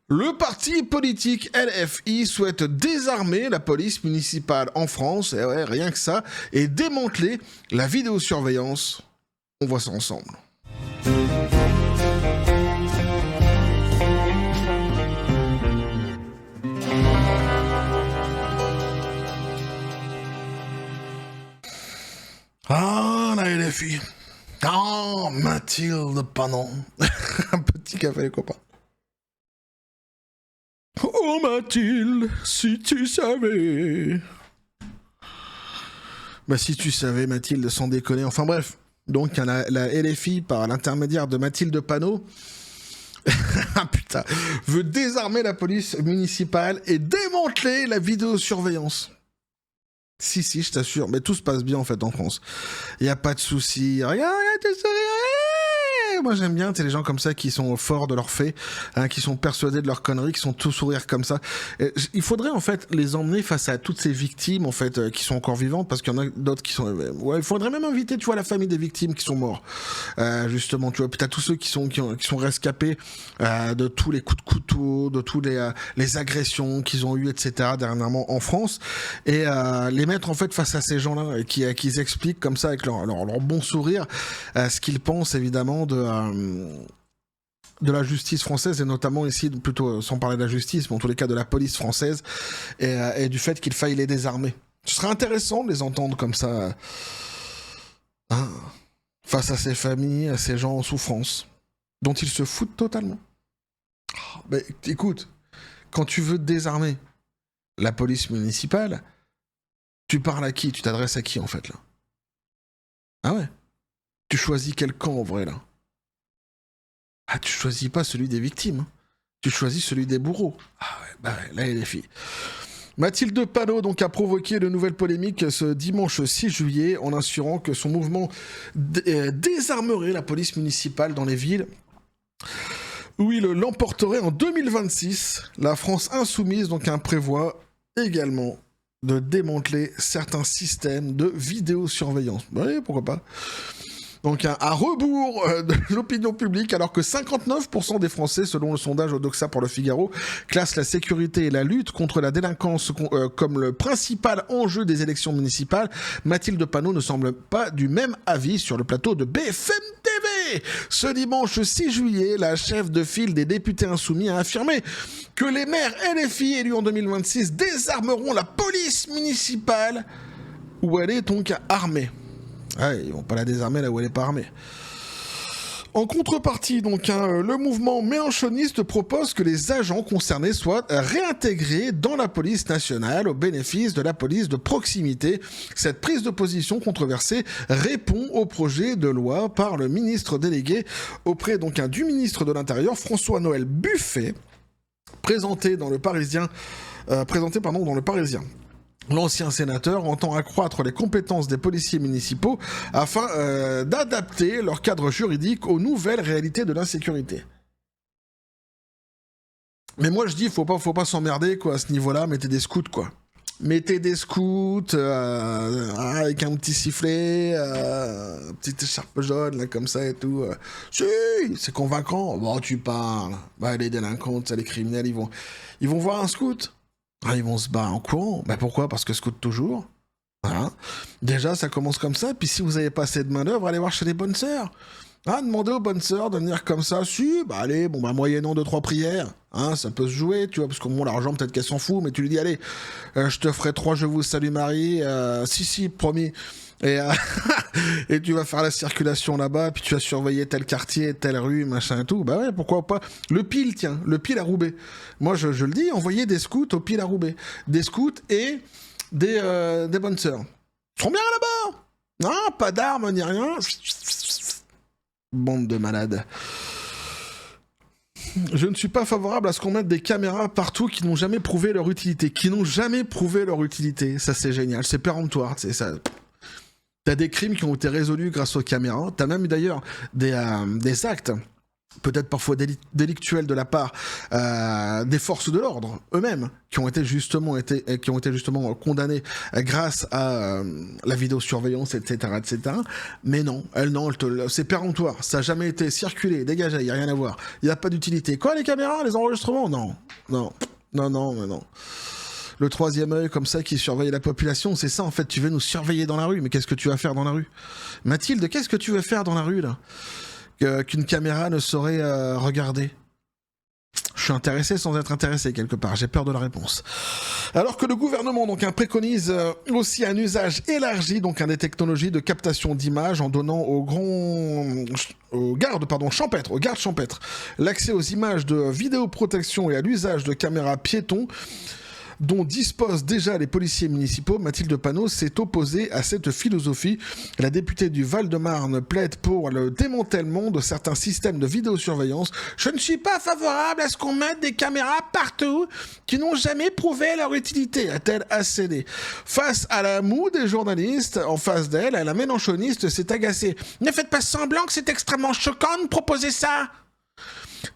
Le parti politique LFI souhaite désarmer la police municipale en France, et ouais, rien que ça, et démanteler la vidéosurveillance. On voit ça ensemble. Ah, la LFI. Ah, Mathilde Panot. Un petit café, les copains. Oh Mathilde, si tu savais. Bah si tu savais Mathilde, sans déconner. Enfin bref, donc la LFI, par l'intermédiaire de Mathilde Panot, ah putain, veut désarmer la police municipale et démanteler la vidéosurveillance. Si, je t'assure, mais tout se passe bien en fait en France. Y a pas de soucis. Regarde, t'es sourire. Moi j'aime bien, les gens comme ça qui sont forts de leurs faits, hein, qui sont persuadés de leurs conneries, qui sont tous sourires comme ça. Et il faudrait en fait les emmener face à toutes ces victimes en fait qui sont encore vivantes, parce qu'il y en a d'autres qui sont. Ouais, il faudrait même inviter, tu vois, la famille des victimes qui sont morts. Justement, tu vois, puis t'as tous ceux qui sont rescapés de tous les coups de couteau, de tous les agressions qu'ils ont eues, etc. dernièrement en France, et les mettre en fait face à ces gens-là et qui expliquent comme ça avec leur bon sourire ce qu'ils pensent évidemment de la justice française, et notamment ici, plutôt sans parler de la justice, mais en tous les cas de la police française, et du fait qu'il faille les désarmer. Ce serait intéressant de les entendre comme ça, hein, face à ces familles, à ces gens en souffrance, dont ils se foutent totalement. Oh, mais écoute, quand tu veux désarmer la police municipale, tu parles à qui? Tu t'adresses à qui en fait là? Ah ouais? Tu choisis quel camp en vrai là? Ah, tu choisis pas celui des victimes, hein. Tu choisis celui des bourreaux. Ah ouais, bah ouais, là il y a les filles. Mathilde Panot donc a provoqué de nouvelles polémiques ce dimanche 6 juillet en assurant que son mouvement désarmerait la police municipale dans les villes où il l'emporterait en 2026. La France insoumise donc prévoit également de démanteler certains systèmes de vidéosurveillance. Oui, pourquoi pas. Donc à rebours de l'opinion publique, alors que 59% des Français, selon le sondage Odoxa pour le Figaro, classent la sécurité et la lutte contre la délinquance comme le principal enjeu des élections municipales, Mathilde Panot ne semble pas du même avis sur le plateau de BFM TV. Ce dimanche 6 juillet, la chef de file des députés insoumis a affirmé que les maires LFI élus en 2026 désarmeront la police municipale où elle est donc armée. Ouais, ils vont pas la désarmer là où elle est pas armée. En contrepartie, donc, le mouvement mélenchoniste propose que les agents concernés soient réintégrés dans la police nationale au bénéfice de la police de proximité. Cette prise de position controversée répond au projet de loi par le ministre délégué auprès donc du ministre de l'Intérieur, François-Noël Buffet, présenté dans le Parisien. L'ancien sénateur entend accroître les compétences des policiers municipaux afin d'adapter leur cadre juridique aux nouvelles réalités de l'insécurité. Mais moi je dis, faut pas s'emmerder quoi à ce niveau-là, mettez des scouts quoi. Mettez des scouts avec un petit sifflet, petite écharpe jaune là comme ça et tout. Si, c'est convaincant. Bon, tu parles. Bah les délinquants, les criminels, ils vont voir un scout. Ah, ils vont se barrer en courant. Bah pourquoi? Parce que scout toujours. Voilà. Déjà, ça commence comme ça. Puis si vous avez pas assez de main-d'œuvre, allez voir chez les bonnes sœurs. Ah, demandez aux bonnes sœurs de venir comme ça. Si, bah allez, moyennant 2-3 prières. Hein, ça peut se jouer, tu vois, parce que bon, l'argent, peut-être qu'elle s'en fout, mais tu lui dis, allez, je te ferai 3 je vous salue Marie. Si, promis. Et tu vas faire la circulation là-bas, puis tu vas surveiller tel quartier, telle rue, machin et tout. Bah ouais, pourquoi pas. Le pile à Roubaix. Moi, je le dis, envoyez des scouts au pile à Roubaix. Des scouts et des bonnes sœurs. Ils seront bien là-bas. Non, pas d'armes ni rien. Bande de malades. Je ne suis pas favorable à ce qu'on mette des caméras partout qui n'ont jamais prouvé leur utilité. Ça, c'est génial. C'est péremptoire, c'est ça. T'as des crimes qui ont été résolus grâce aux caméras. T'as même d'ailleurs des actes peut-être parfois délictuelle de la part des forces de l'ordre eux-mêmes, qui ont été justement condamnés grâce à la vidéosurveillance, etc., etc. Mais non, c'est péremptoire, ça n'a jamais été circulé, dégagé, il n'y a rien à voir, il n'y a pas d'utilité. Quoi, les caméras, les enregistrements? Non. Le troisième œil comme ça qui surveille la population, c'est ça en fait, tu veux nous surveiller dans la rue, mais qu'est-ce que tu vas faire dans la rue? Mathilde, qu'est-ce que tu veux faire dans la rue là qu'une caméra ne saurait regarder? Je suis intéressé sans être intéressé quelque part, j'ai peur de la réponse. Alors que le gouvernement donc préconise aussi un usage élargi donc des technologies de captation d'images en donnant aux gardes champêtres l'accès aux images de vidéoprotection et à l'usage de caméras piétons dont disposent déjà les policiers municipaux, Mathilde Panot s'est opposée à cette philosophie. La députée du Val-de-Marne plaide pour le démantèlement de certains systèmes de vidéosurveillance. Je ne suis pas favorable à ce qu'on mette des caméras partout qui n'ont jamais prouvé leur utilité, a-t-elle accédé. Face à la moue des journalistes, en face d'elle, la mélenchoniste s'est agacée. Ne faites pas semblant que c'est extrêmement choquant de proposer ça.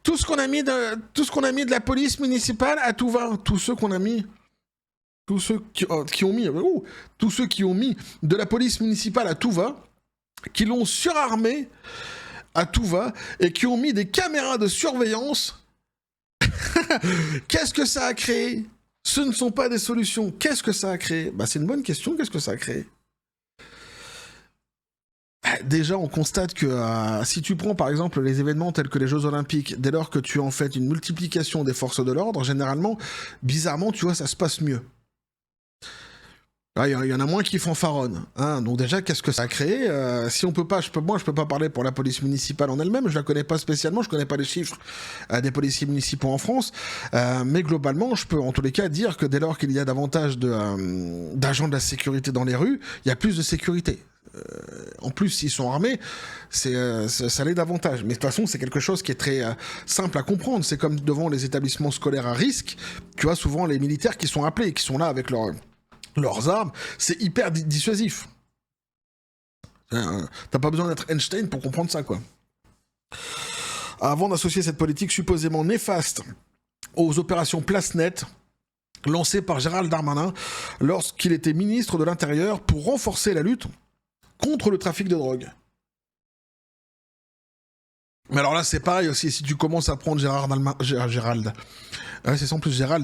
Tout ce qu'on a mis de la police municipale à tout va, tous ceux qui ont mis de la police municipale à tout va, qui l'ont surarmé à tout va et qui ont mis des caméras de surveillance. Qu'est-ce que ça a créé? Ce ne sont pas des solutions. Qu'est-ce que ça a créé? C'est une bonne question. Qu'est-ce que ça a créé? Déjà, on constate que si tu prends par exemple les événements tels que les Jeux Olympiques, dès lors que tu as en fait une multiplication des forces de l'ordre, généralement, bizarrement, tu vois, ça se passe mieux. Il y en a moins qui fanfaronnent. Donc déjà, qu'est-ce que ça a créé? Si on peut pas, je peux pas parler pour la police municipale en elle-même, je la connais pas spécialement, je connais pas les chiffres des policiers municipaux en France, mais globalement, je peux en tous les cas dire que dès lors qu'il y a davantage d'agents de la sécurité dans les rues, il y a plus de sécurité. En plus, s'ils sont armés, ça l'est davantage. Mais de toute façon, c'est quelque chose qui est très simple à comprendre. C'est comme devant les établissements scolaires à risque, tu vois souvent les militaires qui sont appelés, qui sont là avec leurs armes, c'est hyper dissuasif. T'as pas besoin d'être Einstein pour comprendre ça, quoi. Avant d'associer cette politique supposément néfaste aux opérations Place Nette, lancées par Gérald Darmanin lorsqu'il était ministre de l'Intérieur pour renforcer la lutte contre le trafic de drogue. Mais alors là, c'est pareil aussi, si tu commences à prendre Gérald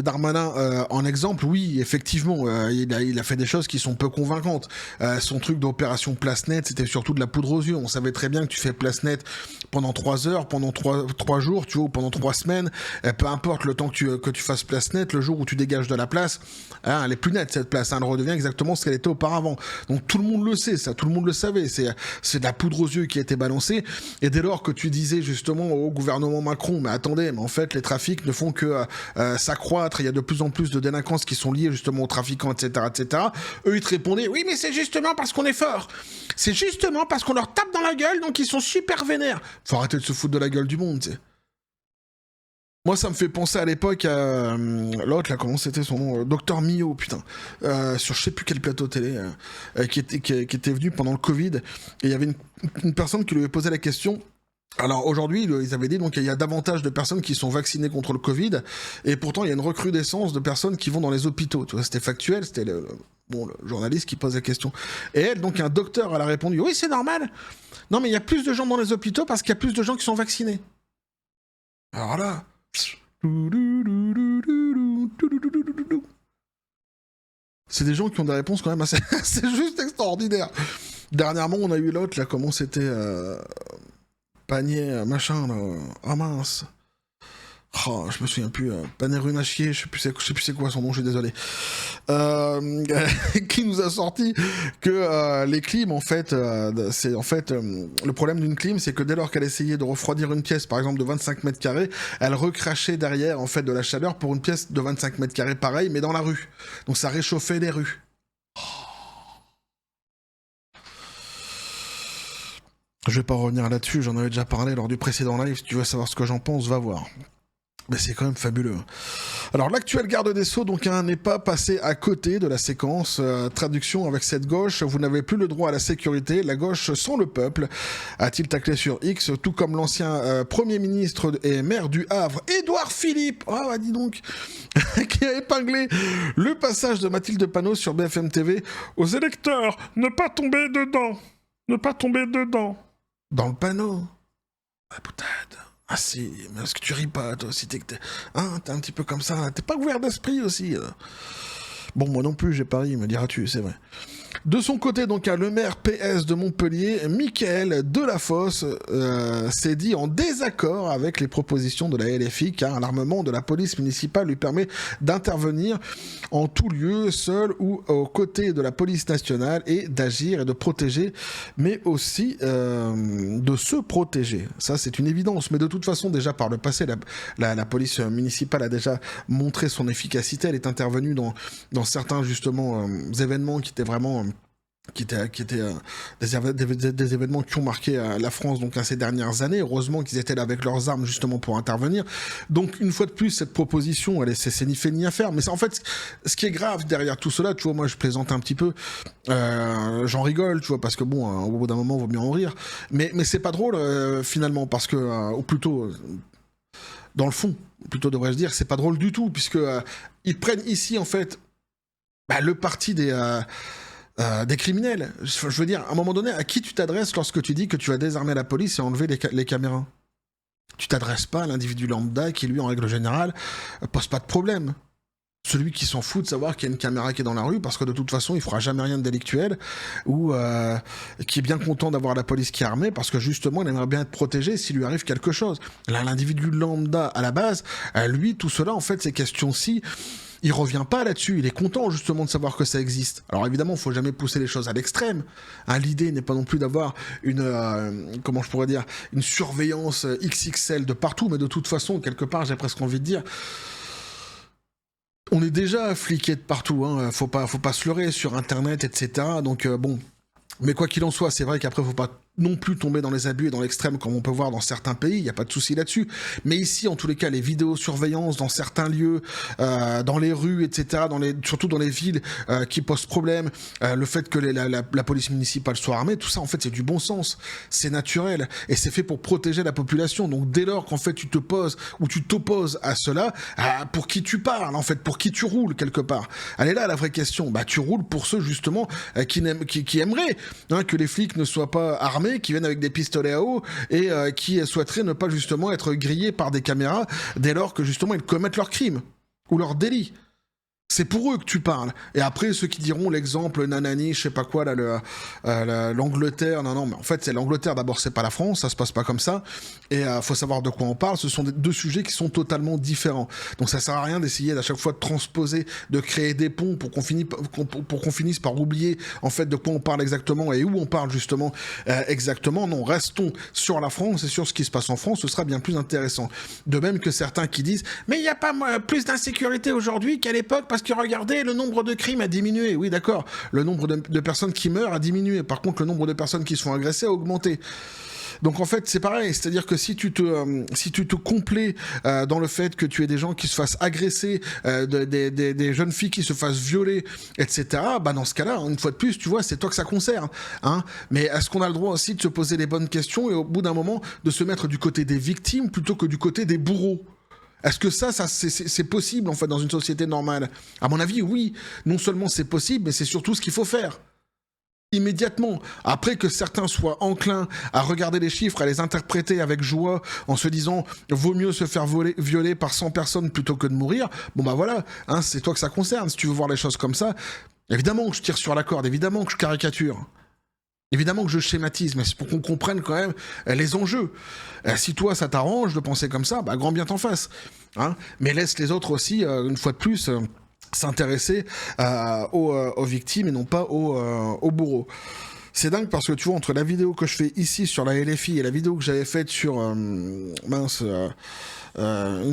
Darmanin en exemple, oui, effectivement, il a fait des choses qui sont peu convaincantes. Son truc d'opération Place Nette, c'était surtout de la poudre aux yeux. On savait très bien que tu fais Place Nette pendant 3 heures, pendant 3 jours, tu vois, ou pendant 3 semaines, peu importe le temps que tu fasses Place Nette, le jour où tu dégages de la place, elle est plus nette cette place, elle redevient exactement ce qu'elle était auparavant. Donc tout le monde le sait, ça, tout le monde le savait, c'est de la poudre aux yeux qui a été balancée, et dès lors que tu disais justement au gouvernement Macron, mais attendez, mais en fait les trafics ne font que s'accroître, il y a de plus en plus de délinquances qui sont liées justement aux trafiquants, etc., etc. Eux, ils te répondaient, oui, mais c'est justement parce qu'on est fort. C'est justement parce qu'on leur tape dans la gueule, donc ils sont super vénères. Faut arrêter de se foutre de la gueule du monde, tu sais. Moi, ça me fait penser à l'époque à l'autre, là, comment c'était son nom? Docteur Millot, putain. Sur je sais plus quel plateau télé, qui était venu pendant le Covid, et il y avait une personne qui lui avait posé la question. Alors aujourd'hui, ils avaient dit donc il y a davantage de personnes qui sont vaccinées contre le Covid, et pourtant il y a une recrudescence de personnes qui vont dans les hôpitaux. Tu vois, c'était factuel, c'était le journaliste qui pose la question. Et elle, donc un docteur, elle a répondu, oui, c'est normal. Non, mais il y a plus de gens dans les hôpitaux parce qu'il y a plus de gens qui sont vaccinés. Alors là... C'est des gens qui ont des réponses quand même assez... c'est juste extraordinaire. Dernièrement, on a eu l'autre, là, comment c'était... Panier, machin, là. Ah mince. Oh, je me souviens plus. Panier Runachier, je sais plus c'est quoi son nom, je suis désolé. Qui nous a sorti que les clims, en fait, c'est en fait le problème d'une clim, c'est que dès lors qu'elle essayait de refroidir une pièce, par exemple de 25 mètres carrés, elle recrachait derrière en fait de la chaleur pour une pièce de 25 mètres carrés pareil, mais dans la rue. Donc ça réchauffait les rues. Je vais pas revenir là-dessus, j'en avais déjà parlé lors du précédent live, si tu veux savoir ce que j'en pense, va voir. Mais c'est quand même fabuleux. Alors l'actuel garde des Sceaux donc n'est pas passé à côté de la séquence. Traduction avec cette gauche, vous n'avez plus le droit à la sécurité, la gauche sans le peuple, a-t-il taclé sur X, tout comme l'ancien Premier ministre et maire du Havre, Édouard Philippe, dis donc, qui a épinglé le passage de Mathilde Panot sur BFM TV aux électeurs, ne pas tomber dedans, ne pas tomber dedans. Dans le panneau. Ah, boutade. Ah si, mais est-ce que tu ris pas, toi aussi, t'es un petit peu comme ça, t'es pas ouvert d'esprit aussi. Bon, moi non plus, j'ai pari, me diras-tu, c'est vrai. De son côté, donc, le maire PS de Montpellier, Mickaël Delafosse, s'est dit en désaccord avec les propositions de la LFI, car l'armement de la police municipale lui permet d'intervenir en tout lieu, seul ou aux côtés de la police nationale, et d'agir et de protéger, mais aussi de se protéger. Ça, c'est une évidence. Mais de toute façon, déjà par le passé, la police municipale a déjà montré son efficacité. Elle est intervenue dans certains, justement, événements qui étaient vraiment... qui étaient des événements qui ont marqué la France donc ces dernières années. Heureusement qu'ils étaient là avec leurs armes justement pour intervenir. Donc une fois de plus, cette proposition, c'est ni fait ni à faire. Mais en fait, ce qui est grave derrière tout cela, tu vois, moi je plaisante un petit peu, j'en rigole, tu vois, parce que bon, au bout d'un moment, il vaut mieux en rire. Mais c'est pas drôle finalement, parce que, ou plutôt... dans le fond, plutôt devrais-je dire, c'est pas drôle du tout, puisque ils prennent ici en fait le parti des criminels. Je veux dire, à un moment donné, à qui tu t'adresses lorsque tu dis que tu vas désarmer la police et enlever les caméras? Tu t'adresses pas à l'individu lambda qui, lui, en règle générale, pose pas de problème. Celui qui s'en fout de savoir qu'il y a une caméra qui est dans la rue, parce que de toute façon, il fera jamais rien de délictuel, ou qui est bien content d'avoir la police qui est armée, parce que justement, il aimerait bien être protégé s'il lui arrive quelque chose. Là, l'individu lambda, à la base, lui, tout cela, en fait, ces questions-ci, il revient pas là-dessus, il est content justement de savoir que ça existe. Alors évidemment, il faut jamais pousser les choses à l'extrême. L'idée n'est pas non plus d'avoir comment je pourrais dire, une surveillance XXL de partout, mais de toute façon, quelque part, j'ai presque envie de dire, on est déjà fliqué de partout, hein. Faut pas se leurrer sur Internet, etc. Donc bon, mais quoi qu'il en soit, c'est vrai qu'après, faut pas non plus tomber dans les abus et dans l'extrême comme on peut voir dans certains pays, il n'y a pas de souci là-dessus. Mais ici, en tous les cas, les vidéosurveillances dans certains lieux, dans les rues, etc., surtout dans les villes qui posent problème, le fait que la police municipale soit armée, tout ça, en fait, c'est du bon sens. C'est naturel. Et c'est fait pour protéger la population. Donc, dès lors qu'en fait, tu te poses ou tu t'opposes à cela, pour qui tu parles, en fait, pour qui tu roules, quelque part. Elle est là, la vraie question. Tu roules pour ceux, justement, qui aimeraient que les flics ne soient pas armés, qui viennent avec des pistolets à eau et qui souhaiteraient ne pas justement être grillés par des caméras dès lors que justement ils commettent leurs crimes ou leurs délits. C'est pour eux que tu parles. Et après, ceux qui diront l'exemple nanani, je sais pas quoi, là, l'Angleterre, non, mais en fait, c'est l'Angleterre, d'abord, c'est pas la France, ça se passe pas comme ça. Et faut savoir de quoi on parle, ce sont deux sujets qui sont totalement différents. Donc ça sert à rien d'essayer à chaque fois de transposer, de créer des ponts pour qu'on finisse par oublier, en fait, de quoi on parle exactement et où on parle, justement, exactement. Non, restons sur la France et sur ce qui se passe en France, ce sera bien plus intéressant. De même que certains qui disent, mais il n'y a pas plus d'insécurité aujourd'hui qu'à l'époque, parce que regardez, le nombre de crimes a diminué. Oui, d'accord, le nombre de personnes qui meurent a diminué. Par contre, le nombre de personnes qui se font agresser a augmenté. Donc en fait, c'est pareil, c'est-à-dire que si tu te complais dans le fait que tu aies des gens qui se fassent agresser, des jeunes filles qui se fassent violer, etc., dans ce cas-là, une fois de plus, tu vois, c'est toi que ça concerne. Hein. Mais est-ce qu'on a le droit aussi de se poser les bonnes questions et au bout d'un moment, de se mettre du côté des victimes plutôt que du côté des bourreaux ? Est-ce que ça c'est possible, en fait, dans une société normale? À mon avis, oui. Non seulement c'est possible, mais c'est surtout ce qu'il faut faire. Immédiatement. Après que certains soient enclins à regarder les chiffres, à les interpréter avec joie, en se disant « vaut mieux se faire violer par 100 personnes plutôt que de mourir », voilà, hein, c'est toi que ça concerne. Si tu veux voir les choses comme ça, évidemment que je tire sur la corde, évidemment que je caricature. Évidemment que je schématise, mais c'est pour qu'on comprenne quand même les enjeux. Si toi, ça t'arrange de penser comme ça, grand bien t'en fasse. Hein, mais laisse les autres aussi, une fois de plus, s'intéresser aux victimes et non pas aux bourreaux. C'est dingue parce que tu vois, entre la vidéo que je fais ici sur la LFI et la vidéo que j'avais faite sur... une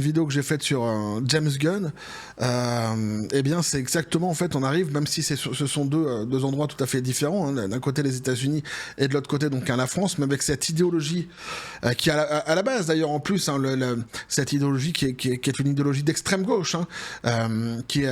vidéo que j'ai faite sur James Gunn, eh bien c'est exactement, en fait, on arrive, même si ce sont deux endroits tout à fait différents, hein, d'un côté les États-Unis et de l'autre côté donc la France, mais avec cette idéologie qui à la base d'ailleurs en plus, hein, cette idéologie qui est une idéologie d'extrême gauche, hein, qui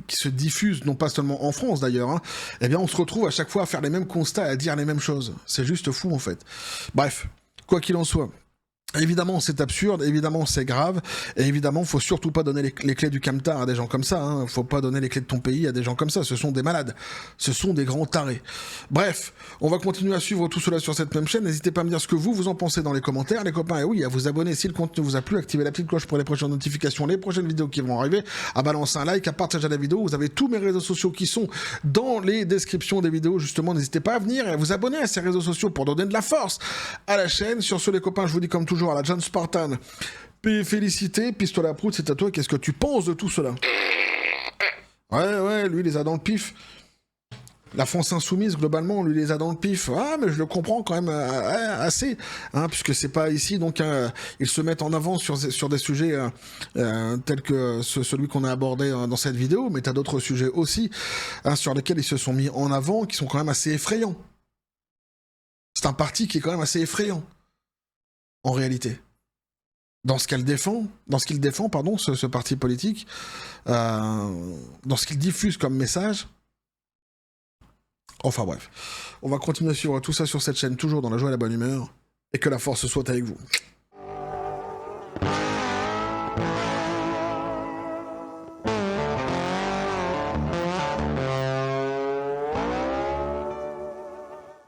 se diffuse non pas seulement en France d'ailleurs, hein, eh bien on se retrouve à chaque fois à faire les mêmes constats, à dire les mêmes choses. C'est juste fou en fait. Bref, quoi qu'il en soit. Évidemment, c'est absurde, évidemment, c'est grave, et évidemment, faut surtout pas donner les clés du camtar à des gens comme ça, hein. Faut pas donner les clés de ton pays à des gens comme ça, ce sont des malades, ce sont des grands tarés. Bref, on va continuer à suivre tout cela sur cette même chaîne, n'hésitez pas à me dire ce que vous en pensez dans les commentaires, les copains, et oui, à vous abonner si le contenu vous a plu, activez la petite cloche pour les prochaines notifications, les prochaines vidéos qui vont arriver, à balancer un like, à partager la vidéo, vous avez tous mes réseaux sociaux qui sont dans les descriptions des vidéos, justement, n'hésitez pas à venir et à vous abonner à ces réseaux sociaux pour donner de la force à la chaîne. Sur ce, les copains, je vous dis comme toujours, à la John Spartan. Puis félicité, pistolet à prout, c'est à toi. Qu'est-ce que tu penses de tout cela? Ouais, lui, il les a dans le pif. La France insoumise, globalement, lui, les a dans le pif. Ah, mais je le comprends quand même assez, hein, puisque c'est pas ici, donc ils se mettent en avant sur des sujets tels que celui qu'on a abordé dans cette vidéo, mais t'as d'autres sujets aussi, hein, sur lesquels ils se sont mis en avant, qui sont quand même assez effrayants. C'est un parti qui est quand même assez effrayant, en réalité. Dans ce qu'il défend, ce parti politique, dans ce qu'il diffuse comme message. Enfin bref, on va continuer à suivre tout ça sur cette chaîne, toujours dans la joie et la bonne humeur, et que la force soit avec vous.